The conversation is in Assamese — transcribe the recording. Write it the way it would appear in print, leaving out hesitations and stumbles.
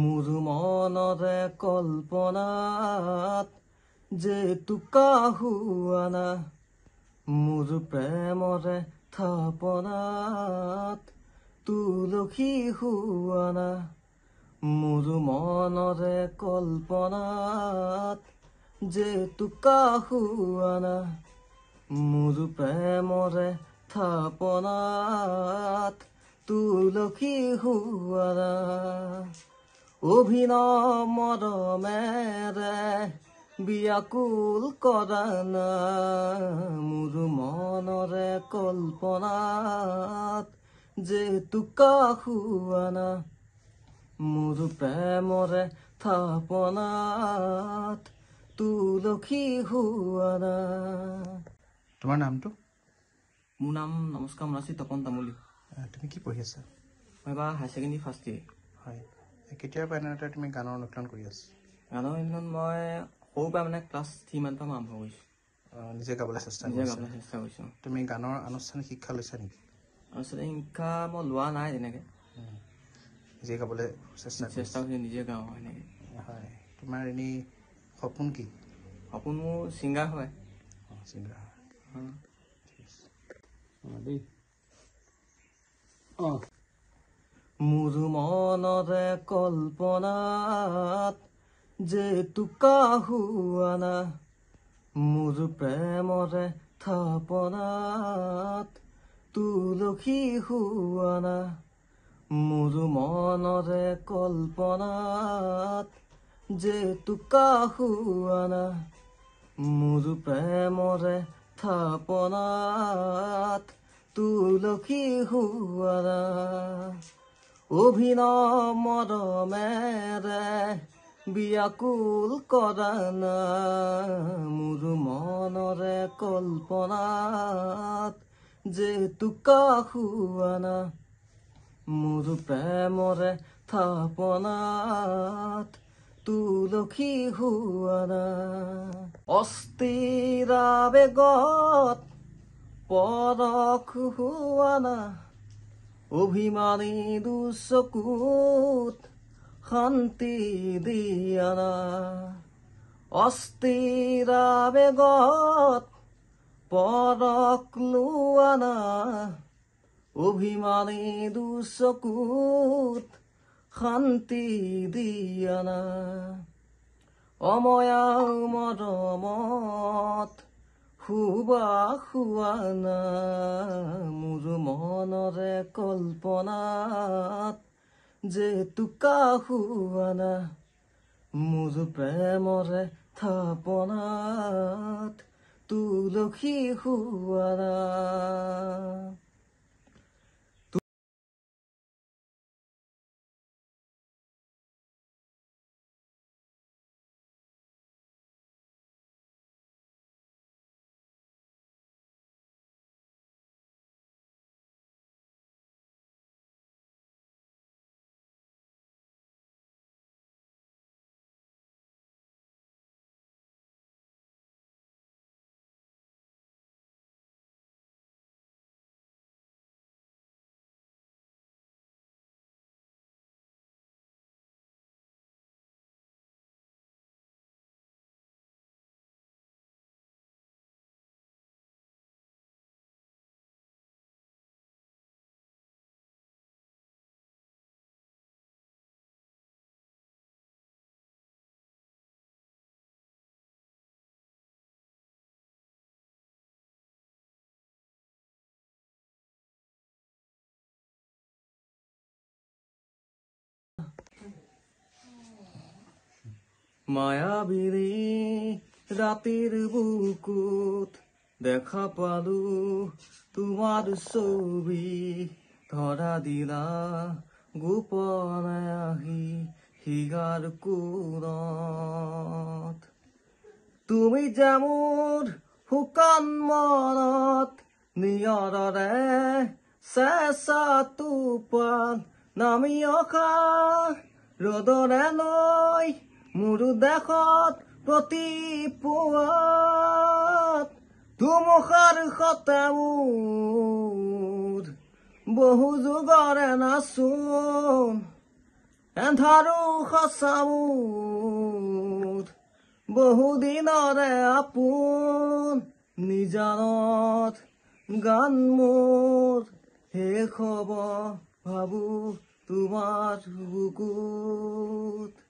মোৰ মনৰে কল্পনাত যে টোকা হুৱানা মোৰ প্ৰেমৰে থাপনাত তুলসী হুৱানা মোৰ মনৰে কল্পনাত যে টোকা হুৱানা মোৰ প্ৰেমৰে থাপনাত তুলসী হুৱানা অভিনৱ মৰমেৰে বিয়াকুল কৰানা মোৰ মনৰে কল্পনাত যে টোকা হুৱানা মোৰ প্ৰেমৰে থাপনাত তুলসী হুৱানা। তোমাৰ নামটো? মোৰ নাম নমস্কাৰ মনাচী তপন তামুলী। তুমি কি পঢ়ি আছা? মই এবাৰ হায়াৰ ছেকেণ্ডেৰী ফাৰ্ষ্ট ইয়াৰ। হয়, কেতিয়াৰ পৰা এনেদৰে তুমি গানৰ অনুশীলন কৰি আছা? গানৰ অনুশীলন মই সৰুৰ পৰা মানে ক্লাছ 3 মানৰ পৰা আৰম্ভ কৰিছোঁ। নিজে গাবলৈ চেষ্টা কৰিছোঁ। তুমি গানৰ আনুষ্ঠানিক শিক্ষা লৈছা নেকি? আনুষ্ঠানিক শিক্ষা মই লোৱা নাই তেনেকৈ। নিজে গাবলৈ চেষ্টা কৰি নিজে গাওঁ এনেকৈ। হয়, তোমাৰ এনেই সপোন কি? সপোন মোৰ ছিংগাৰ হয়। ছিংগাৰ হয়। মোৰ মনৰে কল্পনাত যে টোকা হুৱানা মোৰ প্ৰেমৰে থাপনাত তুলসী হুৱানা মোৰ মনৰে কল্পনাত যে টোকা হুৱানা মোৰ প্ৰেমৰে থাপনাত তুলসী হুৱানা অভিনৱ মৰমেৰে বিয়াকুল কৰানা মোৰ মনৰে কল্পনাত যে টোকা হুৱানা মোৰ প্ৰেমৰে থাপনাত তুলসী হুৱানা অস্থিৰ আবেগত পৰশ হুৱানা অভিমানী দুচকুত শান্তি দিয়ানা অস্থিৰ আবেগত পৰশ লোৱানা অভিমানী দুচকুত শান্তি দিয়ানা অময়া মৰমত সুবাস হুৱানা মোৰ মনৰে কল্পনাত যে টোকা হুৱানা মোৰ প্ৰেমৰে থাপনাত তুলসী হুৱানা। মায়াবিনী ৰাতিৰ বুকুত দেখা পালো তোমাৰ ছবি ধৰা দিলা গোপনে আহি হিগাৰ কোণত তুমি যে মোৰ শুকান মনত নিয়ৰৰে চেঁচা টোপাল নামি অহা ৰ'দৰে লৈ মোৰ দেশত প্ৰতিপুৱাত ধুমুহাৰ সতে মোৰ বহু যুগৰে নাচোন এন্ধাৰো সঁচামুঠ বহুদিনৰে আপোন নিজানত গান মোৰ শেষ হ'ব ভাবো তোমাৰ বুকুত